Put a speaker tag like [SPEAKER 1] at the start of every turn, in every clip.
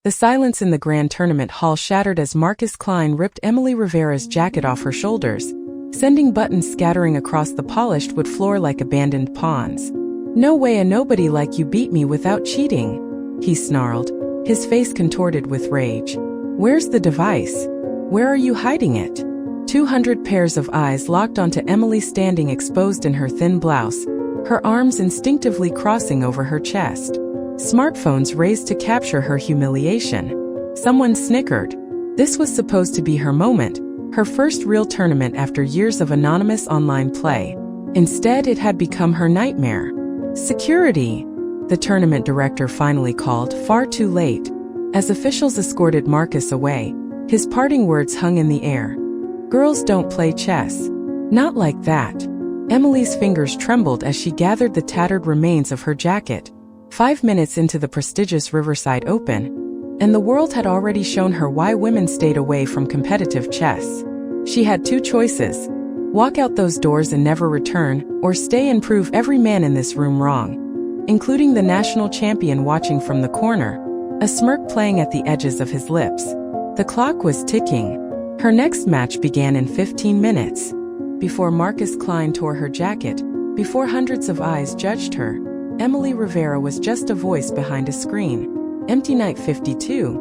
[SPEAKER 1] The silence in the grand tournament hall shattered as Marcus Klein ripped Emily Rivera's jacket off her shoulders, sending buttons scattering across the polished wood floor like abandoned pawns. "No way, a nobody like you beat me without cheating," he snarled, his face contorted with rage. "Where's the device? Where are you hiding it?" 200 pairs of eyes locked onto Emily standing exposed in her thin blouse, her arms instinctively crossing over her chest. Smartphones raised to capture her humiliation. Someone snickered. This was supposed to be her moment, her first real tournament after years of anonymous online play. Instead, it had become her nightmare. "Security!" the tournament director finally called, far too late. As officials escorted Marcus away, his parting words hung in the air. "Girls don't play chess. Not like that." Emily's fingers trembled as she gathered the tattered remains of her jacket. 5 minutes into the prestigious Riverside Open, and the world had already shown her why women stayed away from competitive chess. She had two choices: walk out those doors and never return, or stay and prove every man in this room wrong, including the national champion watching from the corner, a smirk playing at the edges of his lips. The clock was ticking. Her next match began in 15 minutes. Before Marcus Klein tore her jacket, before hundreds of eyes judged her, Emily Rivera was just a voice behind a screen. Empty Night 52.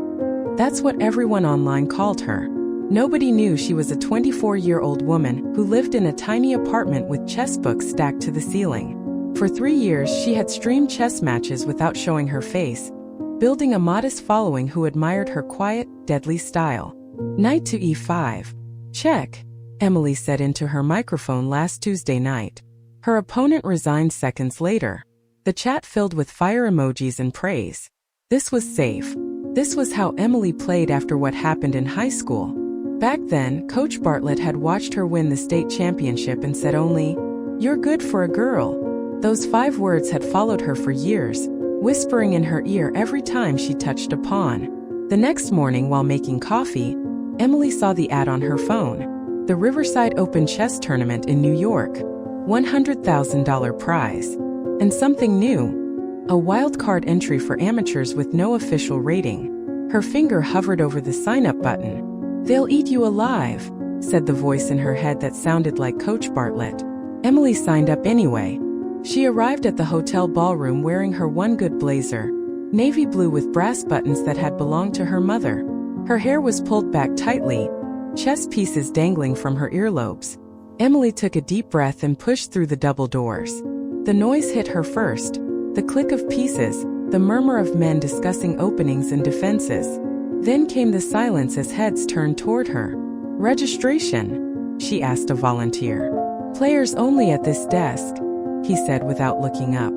[SPEAKER 1] That's what everyone online called her. Nobody knew she was a 24-year-old woman who lived in a tiny apartment with chess books stacked to the ceiling. For 3 years, she had streamed chess matches without showing her face, building a modest following who admired her quiet, deadly style. "Knight to e5. Check," Emily said into her microphone last Tuesday night. Her opponent resigned seconds later. The chat filled with fire emojis and praise. This was safe. This was how Emily played after what happened in high school. Back then, Coach Bartlett had watched her win the state championship and said only, "You're good for a girl." Those 5 words had followed her for years, whispering in her ear every time she touched a pawn. The next morning, while making coffee, Emily saw the ad on her phone. The Riverside Open Chess Tournament in New York. $100,000 prize. And something new. A wildcard entry for amateurs with no official rating. Her finger hovered over the sign-up button. "They'll eat you alive," said the voice in her head that sounded like Coach Bartlett. Emily signed up anyway. She arrived at the hotel ballroom wearing her one good blazer, navy blue with brass buttons that had belonged to her mother. Her hair was pulled back tightly, chess pieces dangling from her earlobes. Emily took a deep breath and pushed through the double doors. The noise hit her first, the click of pieces, the murmur of men discussing openings and defenses. Then came the silence as heads turned toward her. "Registration?" she asked a volunteer. "Players only at this desk," he said without looking up.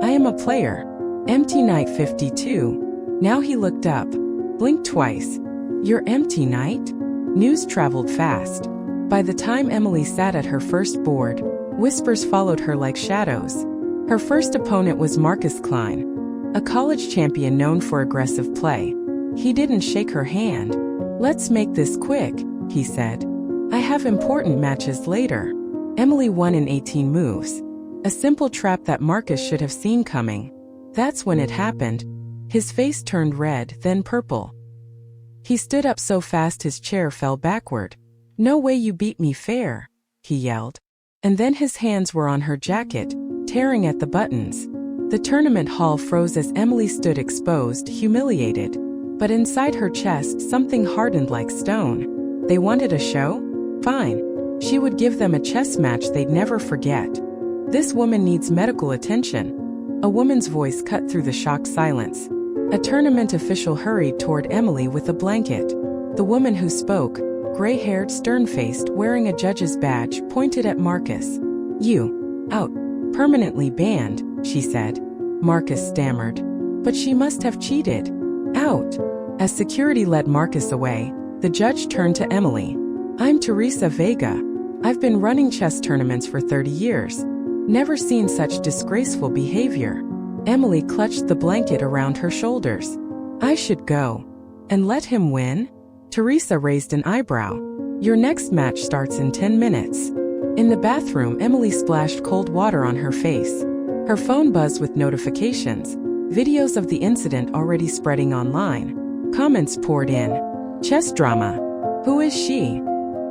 [SPEAKER 1] "I am a player. Empty Night 52. Now he looked up, blinked twice. "You're Empty Night?" News traveled fast. By the time Emily sat at her first board, whispers followed her like shadows. Her first opponent was Marcus Klein, a college champion known for aggressive play. He didn't shake her hand. "Let's make this quick," he said. "I have important matches later." Emily won in 18 moves. A simple trap that Marcus should have seen coming. That's when it happened. His face turned red, then purple. He stood up so fast his chair fell backward. "No way, you beat me fair," he yelled. And then his hands were on her jacket, tearing at the buttons. The tournament hall froze as Emily stood exposed, humiliated. But inside her chest, something hardened like stone. They wanted a show? Fine. She would give them a chess match they'd never forget. "This woman needs medical attention." A woman's voice cut through the shocked silence. A tournament official hurried toward Emily with a blanket. The woman who spoke, gray-haired, stern-faced, wearing a judge's badge, pointed at Marcus. "You. Out. Permanently banned," she said. Marcus stammered. "But she must have cheated." "Out." As security led Marcus away, the judge turned to Emily. "I'm Teresa Vega. I've been running chess tournaments for 30 years. Never seen such disgraceful behavior." Emily clutched the blanket around her shoulders. "I should go. And let him win?" Teresa raised an eyebrow. "Your next match starts in 10 minutes. In the bathroom, Emily splashed cold water on her face. Her phone buzzed with notifications, videos of the incident already spreading online. Comments poured in. Chess drama. Who is she?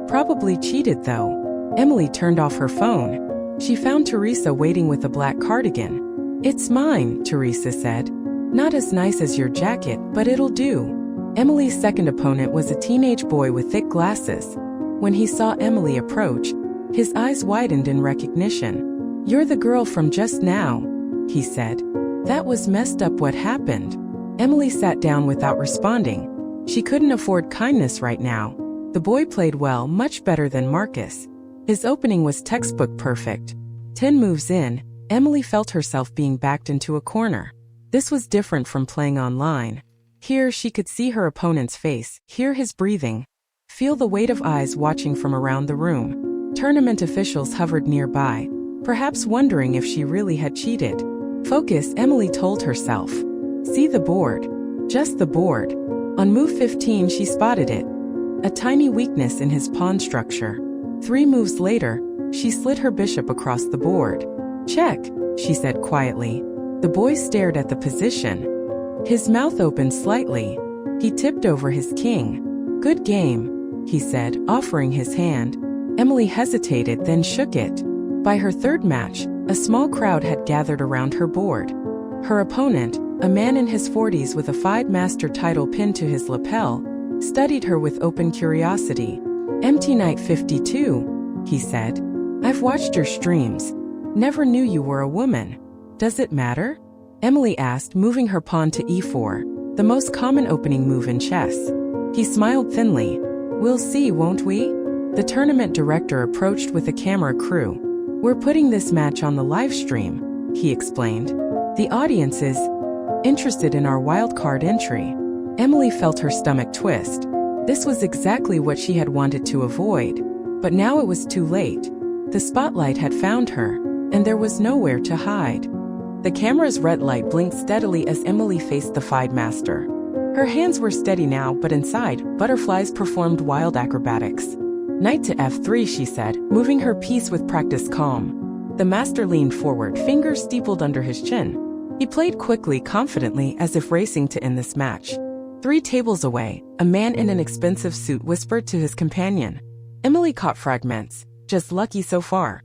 [SPEAKER 1] Probably cheated though. Emily turned off her phone. She found Teresa waiting with a black cardigan. It's mine, Teresa said. Not as nice as your jacket, but it'll do. Emily's second opponent was a teenage boy with thick glasses. When he saw Emily approach, his eyes widened in recognition. You're the girl from just now, he said. That was messed up. What happened? Emily sat down without responding. She couldn't afford kindness right now. The boy played well, much better than Marcus. His opening was textbook perfect. 10 moves in, Emily felt herself being backed into a corner. This was different from playing online. Here she could see her opponent's face, hear his breathing, feel the weight of eyes watching from around the room. Tournament officials hovered nearby, perhaps wondering if she really had cheated. Focus, Emily told herself. See the board. Just the board. On move 15 she spotted it. A tiny weakness in his pawn structure. 3 moves later, she slid her bishop across the board. Check, she said quietly. The boy stared at the position. His mouth opened slightly. He tipped over his king. Good game, he said, offering his hand. Emily hesitated, then shook it. By her third match, a small crowd had gathered around her board. Her opponent, a man in his 40s with a FIDE master title pinned to his lapel, studied her with open curiosity. Empty Knight 52, he said. I've watched your streams. Never knew you were a woman. Does it matter? Emily asked, moving her pawn to e4, the most common opening move in chess. He smiled thinly. We'll see, won't we? The tournament director approached with a camera crew. We're putting this match on the live stream, he explained. The audience is interested in our wildcard entry. Emily felt her stomach twist. This was exactly what she had wanted to avoid. But now it was too late. The spotlight had found her, and there was nowhere to hide. The camera's red light blinked steadily as Emily faced the FIDE master. Her hands were steady now, but inside, butterflies performed wild acrobatics. Knight to f3, she said, moving her piece with practiced calm. The master leaned forward, fingers steepled under his chin. He played quickly, confidently, as if racing to end this match. 3 tables away, a man in an expensive suit whispered to his companion. Emily caught fragments. Just lucky so far.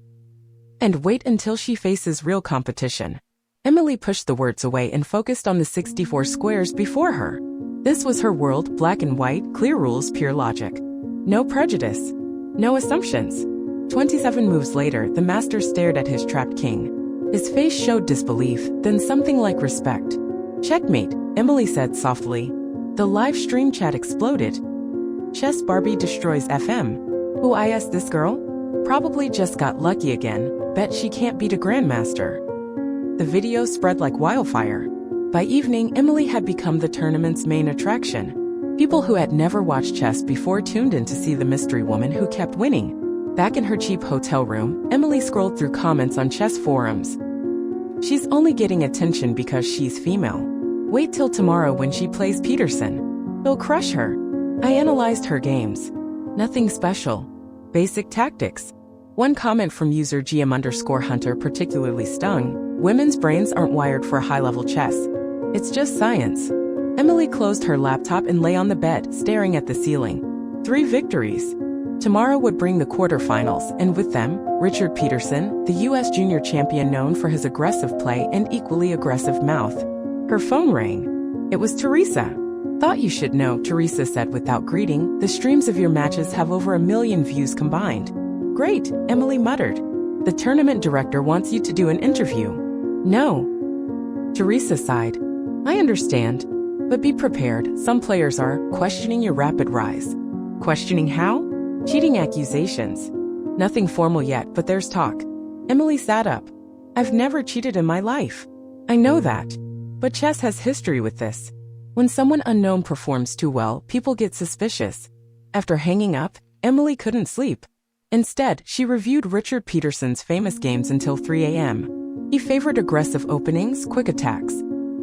[SPEAKER 1] And wait until she faces real competition. Emily pushed the words away and focused on the 64 squares before her. This was her world, black and white, clear rules, pure logic. No prejudice. No assumptions. 27 moves later, the master stared at his trapped king. His face showed disbelief, then something like respect. Checkmate, Emily said softly. The live stream chat exploded. Chess Barbie destroys FM. Who is this girl? Probably just got lucky again. Bet she can't beat a grandmaster. The video spread like wildfire. By evening, Emily had become the tournament's main attraction. People who had never watched chess before tuned in to see the mystery woman who kept winning. Back in her cheap hotel room, Emily scrolled through comments on chess forums. She's only getting attention because she's female. Wait till tomorrow when she plays Peterson. He'll crush her. I analyzed her games. Nothing special. Basic tactics. One comment from user GM_Hunter particularly stung. Women's brains aren't wired for high-level chess. It's just science. Emily closed her laptop and lay on the bed, staring at the ceiling. 3 victories. Tomorrow would bring the quarterfinals, and with them, Richard Peterson, the U.S. junior champion known for his aggressive play and equally aggressive mouth. Her phone rang. It was Teresa. Thought you should know, Teresa said without greeting. The streams of your matches have over 1 million views combined. Great, Emily muttered. The tournament director wants you to do an interview. No. Teresa sighed. I understand. But be prepared, some players are questioning your rapid rise. Questioning how? Cheating accusations. Nothing formal yet, but there's talk. Emily sat up. I've never cheated in my life. I know that. But chess has history with this. When someone unknown performs too well, people get suspicious. After hanging up, Emily couldn't sleep. Instead, she reviewed Richard Peterson's famous games until 3 a.m. He favored aggressive openings, quick attacks.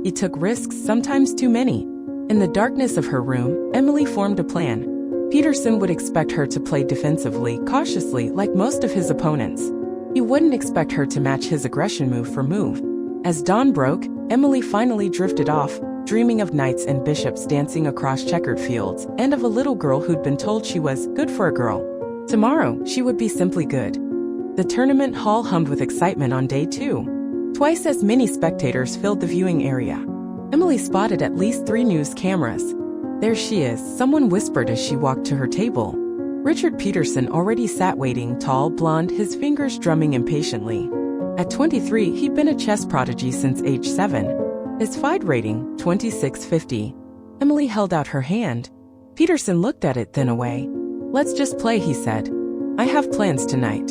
[SPEAKER 1] He took risks, sometimes too many. In the darkness of her room, Emily formed a plan. Peterson would expect her to play defensively, cautiously, like most of his opponents. He wouldn't expect her to match his aggression move for move. As dawn broke, Emily finally drifted off, dreaming of knights and bishops dancing across checkered fields, and of a little girl who'd been told she was good for a girl. Tomorrow, she would be simply good. The tournament hall hummed with excitement on day 2. Twice as many spectators filled the viewing area. Emily spotted at least 3 news cameras. There she is, someone whispered as she walked to her table. Richard Peterson already sat waiting, tall, blonde, his fingers drumming impatiently. At 23, he'd been a chess prodigy since age 7. His FIDE rating, 2650. Emily held out her hand. Peterson looked at it, then away. "Let's just play," he said. "I have plans tonight."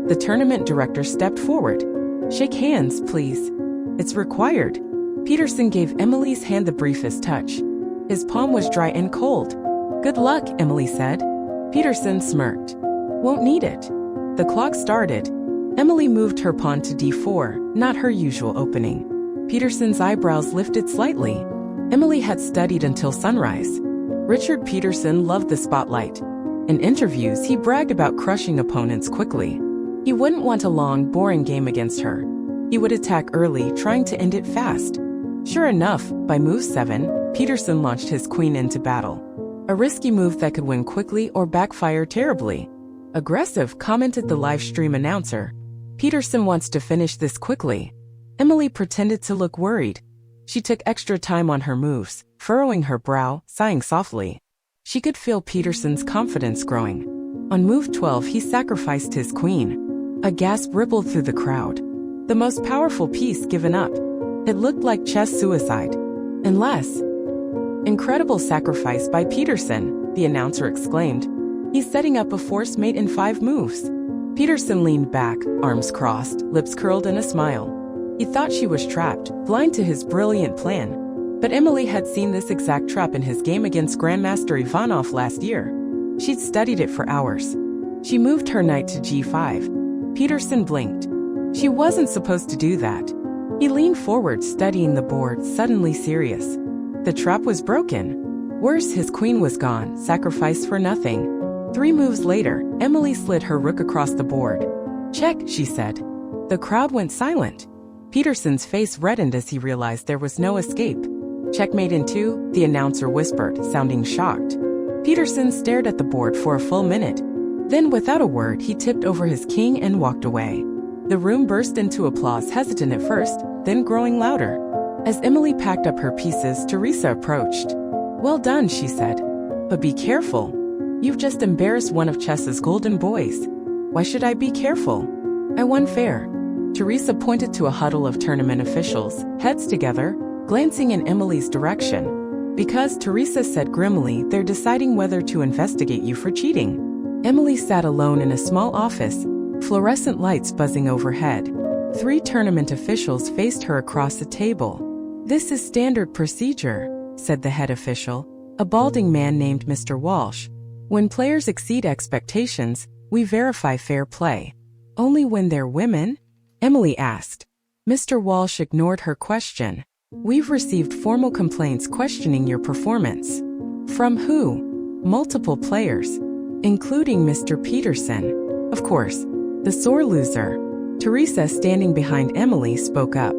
[SPEAKER 1] The tournament director stepped forward. "Shake hands, please." "It's required." Peterson gave Emily's hand the briefest touch. His palm was dry and cold. "Good luck," Emily said. Peterson smirked. "Won't need it." The clock started. Emily moved her pawn to d4, not her usual opening. Peterson's eyebrows lifted slightly. Emily had studied until sunrise. Richard Peterson loved the spotlight. In interviews, he bragged about crushing opponents quickly. He wouldn't want a long, boring game against her. He would attack early, trying to end it fast. Sure enough, by move 7, Peterson launched his queen into battle. A risky move that could win quickly or backfire terribly. "Aggressive," commented the live stream announcer. "Peterson wants to finish this quickly." Emily pretended to look worried. She took extra time on her moves, furrowing her brow, sighing softly. She could feel Peterson's confidence growing. On move 12, he sacrificed his queen. A gasp rippled through the crowd. The most powerful piece given up. It looked like chess suicide. Unless... "Incredible sacrifice by Peterson," the announcer exclaimed. "He's setting up a forced mate in 5 moves." Peterson leaned back, arms crossed, lips curled in a smile. He thought she was trapped, blind to his brilliant plan. But Emily had seen this exact trap in his game against Grandmaster Ivanov last year. She'd studied it for hours. She moved her knight to g5. Peterson blinked. She wasn't supposed to do that. He leaned forward, studying the board, suddenly serious. The trap was broken. Worse, his queen was gone, sacrificed for nothing. 3 moves later, Emily slid her rook across the board. "Check," she said. The crowd went silent. Peterson's face reddened as he realized there was no escape. "Checkmate in 2, the announcer whispered, sounding shocked. Peterson stared at the board for a full minute. Then, without a word, he tipped over his king and walked away. The room burst into applause, hesitant at first, then growing louder. As Emily packed up her pieces, Teresa approached. "Well done," she said. "But be careful. You've just embarrassed one of chess's golden boys." "Why should I be careful? I won fair." Teresa pointed to a huddle of tournament officials, heads together, glancing in Emily's direction. "Because," Teresa said grimly, "they're deciding whether to investigate you for cheating." Emily sat alone in a small office, fluorescent lights buzzing overhead. 3 tournament officials faced her across the table. "This is standard procedure," said the head official, a balding man named Mr. Walsh. "When players exceed expectations, we verify fair play." "Only when they're women?" Emily asked. Mr. Walsh ignored her question. "We've received formal complaints questioning your performance." "From who?" "Multiple players, including Mr. Peterson." "Of course, the sore loser." Teresa, standing behind Emily, spoke up.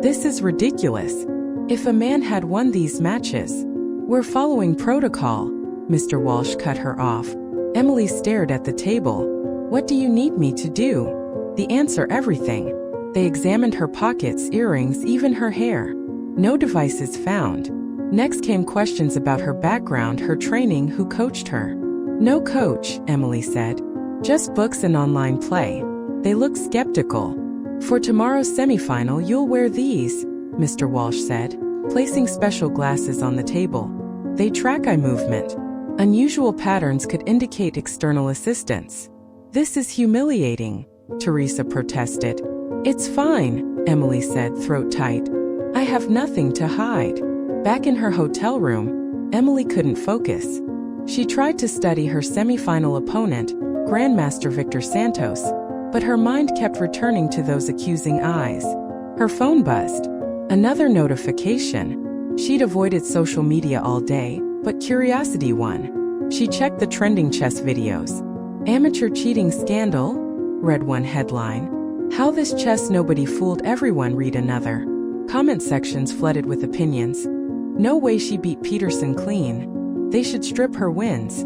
[SPEAKER 1] "This is ridiculous. If a man had won these matches..." "We're following protocol." Mr. Walsh cut her off. Emily stared at the table. "What do you need me to do?" The answer: everything. They examined her pockets, earrings, even her hair. No devices found. Next came questions about her background, her training, who coached her. "No coach," Emily said. "Just books and online play." They looked skeptical. "For tomorrow's semifinal, you'll wear these," Mr. Walsh said, placing special glasses on the table. "They track eye movement. Unusual patterns could indicate external assistance." "This is humiliating," Teresa protested. "It's fine," Emily said, throat tight. "I have nothing to hide." Back in her hotel room, Emily couldn't focus. She tried to study her semifinal opponent, Grandmaster Victor Santos, but her mind kept returning to those accusing eyes. Her phone buzzed. Another notification. She'd avoided social media all day, but curiosity won. She checked the trending chess videos. "Amateur cheating scandal?" read one headline. "How this chess nobody fooled everyone," read another. Comment sections flooded with opinions. No way she beat Peterson clean. They should strip her wins.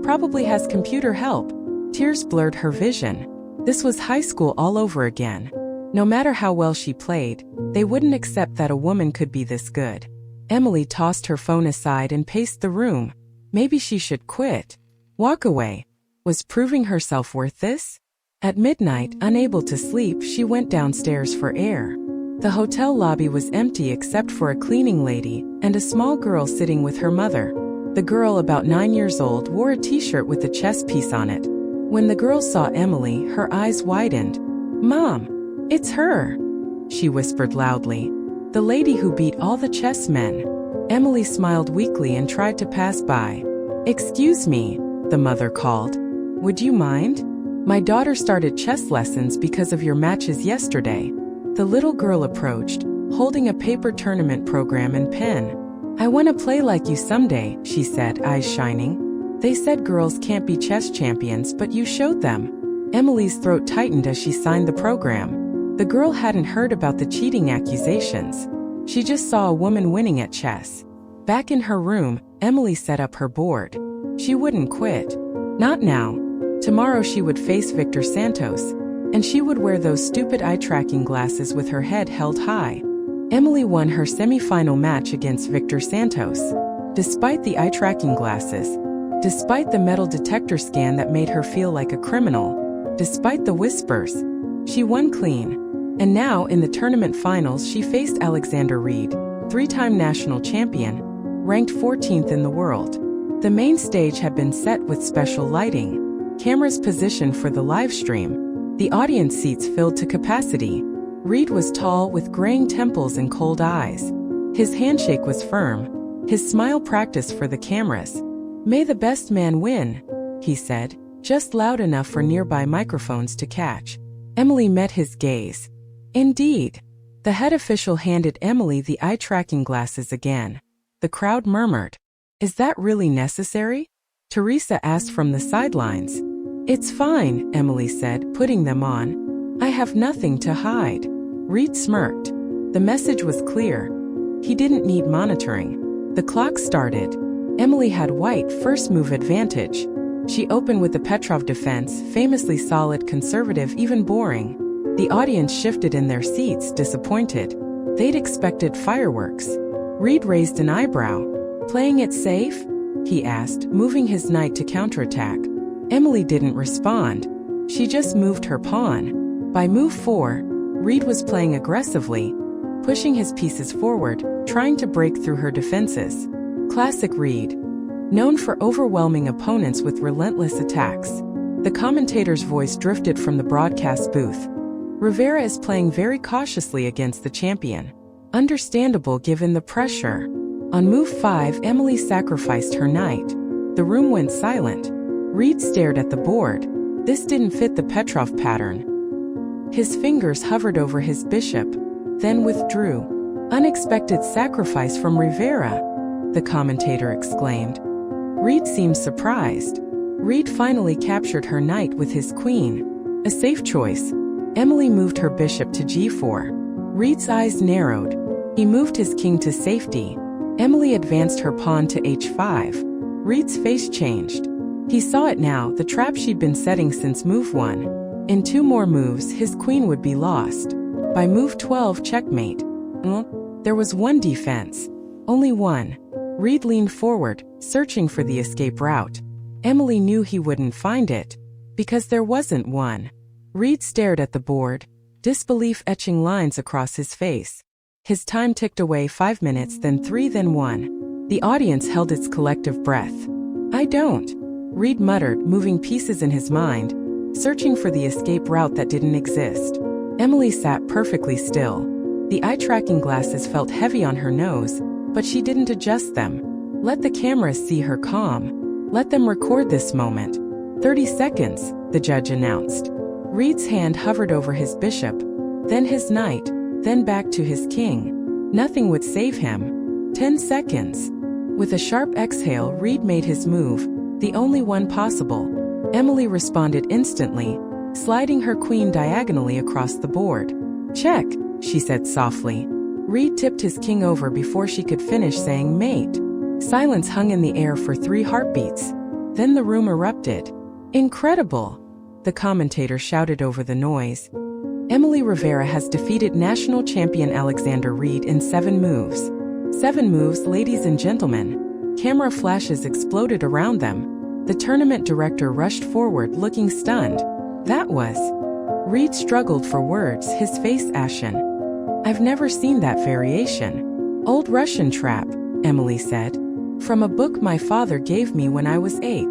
[SPEAKER 1] Probably has computer help. Tears blurred her vision. This was high school all over again. No matter how well she played, they wouldn't accept that a woman could be this good. Emily tossed her phone aside and paced the room. Maybe she should quit. Walk away. Was proving herself worth this? At midnight, unable to sleep, she went downstairs for air. The hotel lobby was empty except for a cleaning lady and a small girl sitting with her mother. The girl, about 9 years old, wore a t-shirt with a chess piece on it. When the girl saw Emily, her eyes widened. "Mom, it's her," she whispered loudly. "The lady who beat all the chess men." Emily smiled weakly and tried to pass by. "Excuse me," the mother called. "Would you mind? My daughter started chess lessons because of your matches yesterday." The little girl approached, holding a paper tournament program and pen. "I want to play like you someday," she said, eyes shining. "They said girls can't be chess champions, but you showed them." Emily's throat tightened as she signed the program. The girl hadn't heard about the cheating accusations. She just saw a woman winning at chess. Back in her room, Emily set up her board. She wouldn't quit. Not now. Tomorrow she would face Victor Santos, and she would wear those stupid eye-tracking glasses with her head held high. Emily won her semi-final match against Victor Santos. Despite the eye-tracking glasses, despite the metal detector scan that made her feel like a criminal, despite the whispers, she won clean. And now, in the tournament finals, she faced Alexander Reed, three-time national champion, ranked 14th in the world. The main stage had been set with special lighting, cameras positioned for the live stream. The audience seats filled to capacity. Reed was tall with graying temples and cold eyes. His handshake was firm, his smile practiced for the cameras. "May the best man win," he said, just loud enough for nearby microphones to catch. Emily met his gaze. "Indeed." The head official handed Emily the eye-tracking glasses again. The crowd murmured. "Is that really necessary?" Teresa asked from the sidelines. "It's fine," Emily said, putting them on. "I have nothing to hide." Reed smirked. The message was clear. He didn't need monitoring. The clock started. Emily had white first move advantage. She opened with the Petrov defense, famously solid, conservative, even boring. The audience shifted in their seats, disappointed. They'd expected fireworks. Reed raised an eyebrow. "Playing it safe?" he asked, moving his knight to counterattack. Emily didn't respond. She just moved her pawn. By move 4, Reed was playing aggressively, pushing his pieces forward, trying to break through her defenses. Classic Reed. Known for overwhelming opponents with relentless attacks. The commentator's voice drifted from the broadcast booth. "Rivera is playing very cautiously against the champion. Understandable given the pressure." On move 5, Emily sacrificed her knight. The room went silent. Reed stared at the board. This didn't fit the Petrov pattern. His fingers hovered over his bishop, then withdrew. "Unexpected sacrifice from Rivera," the commentator exclaimed. Reed seemed surprised. Reed finally captured her knight with his queen. A safe choice. Emily moved her bishop to g4. Reed's eyes narrowed. He moved his king to safety. Emily advanced her pawn to h5. Reed's face changed. He saw it now, the trap she'd been setting since move 1. In 2 more moves, his queen would be lost. By move 12, checkmate. There was one defense. Only one. Reed leaned forward, searching for the escape route. Emily knew he wouldn't find it, because there wasn't one. Reed stared at the board, disbelief etching lines across his face. His time ticked away, 5 minutes, then 3, then 1. The audience held its collective breath. "I don't," Reed muttered, moving pieces in his mind, searching for the escape route that didn't exist. Emily sat perfectly still. The eye-tracking glasses felt heavy on her nose, but she didn't adjust them. Let the cameras see her calm. Let them record this moment. 30 seconds, the judge announced. Reed's hand hovered over his bishop, then his knight, then back to his king. Nothing would save him. 10 seconds. With a sharp exhale, Reed made his move, the only one possible. Emily responded instantly, sliding her queen diagonally across the board. "Check," she said softly. Reed tipped his king over before she could finish saying mate. Silence hung in the air for 3 heartbeats. Then the room erupted. Incredible! The commentator shouted over the noise. Emily Rivera has defeated national champion Alexander Reed in 7 moves. 7 moves, ladies and gentlemen. Camera flashes exploded around them. The tournament director rushed forward looking stunned. That was... Reed struggled for words, his face ashen. I've never seen that variation. Old Russian trap, Emily said. From a book my father gave me when I was 8.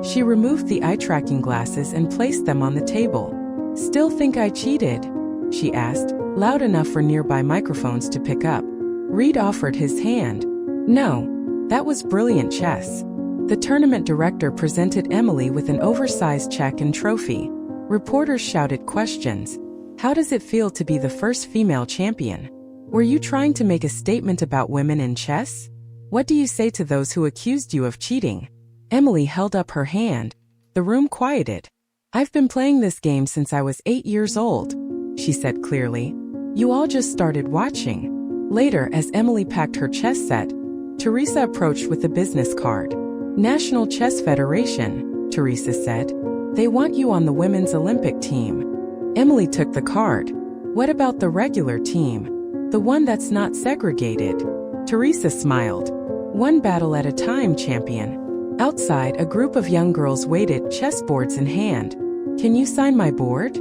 [SPEAKER 1] She removed the eye-tracking glasses and placed them on the table. Still think I cheated? She asked, loud enough for nearby microphones to pick up. Reed offered his hand. No, that was brilliant chess. The tournament director presented Emily with an oversized check and trophy. Reporters shouted questions. How does it feel to be the first female champion? Were you trying to make a statement about women in chess? What do you say to those who accused you of cheating? Emily held up her hand. The room quieted. I've been playing this game since I was 8 years old, she said clearly. You all just started watching. Later, as Emily packed her chess set, Teresa approached with a business card. National Chess Federation, Teresa said. They want you on the women's Olympic team. Emily took the card. What about the regular team? The one that's not segregated? Teresa smiled. One battle at a time, champion. Outside, a group of young girls waited, chessboards in hand. Can you sign my board?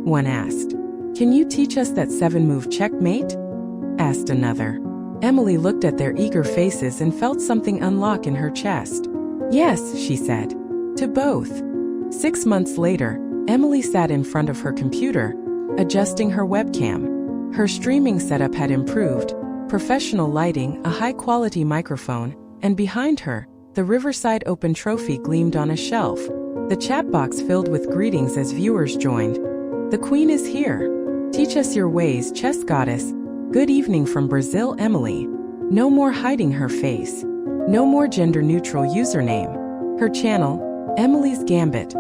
[SPEAKER 1] One asked. Can you teach us that 7-move checkmate? Asked another. Emily looked at their eager faces and felt something unlock in her chest. Yes, she said. To both. 6 months later, Emily sat in front of her computer, adjusting her webcam. Her streaming setup had improved, professional lighting, a high-quality microphone, and behind her, the Riverside Open trophy gleamed on a shelf. The chat box filled with greetings as viewers joined. The Queen is here. Teach us your ways, chess goddess. Good evening from Brazil, Emily. No more hiding her face. No more gender-neutral username. Her channel, Emily's Gambit,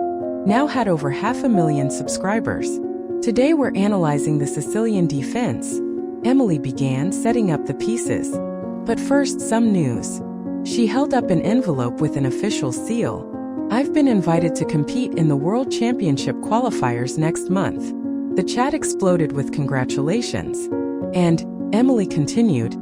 [SPEAKER 1] now had over 500,000 subscribers. Today we're analyzing the Sicilian defense. Emily began setting up the pieces. But first, some news. She held up an envelope with an official seal. I've been invited to compete in the World Championship qualifiers next month. The chat exploded with congratulations. And, Emily continued,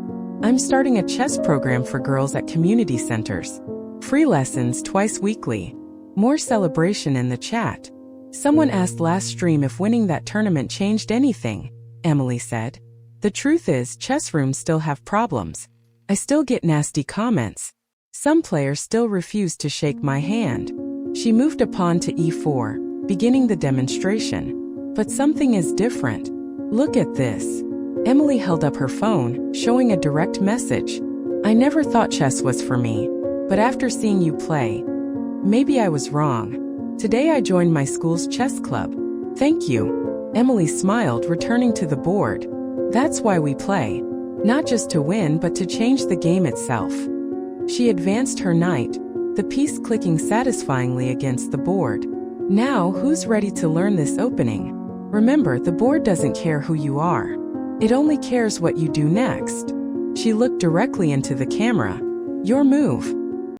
[SPEAKER 1] I'm starting a chess program for girls at community centers. Free lessons twice weekly. More celebration in the chat. Someone asked last stream if winning that tournament changed anything, Emily said. The truth is, chess rooms still have problems. I still get nasty comments. Some players still refuse to shake my hand. She moved a pawn to e4, beginning the demonstration. But something is different. Look at this. Emily held up her phone, showing a direct message. I never thought chess was for me. But after seeing you play, maybe I was wrong. Today I joined my school's chess club. Thank you. Emily smiled, returning to the board. That's why we play. Not just to win, but to change the game itself. She advanced her knight, the piece clicking satisfyingly against the board. Now, who's ready to learn this opening? Remember, the board doesn't care who you are. It only cares what you do next. She looked directly into the camera. Your move.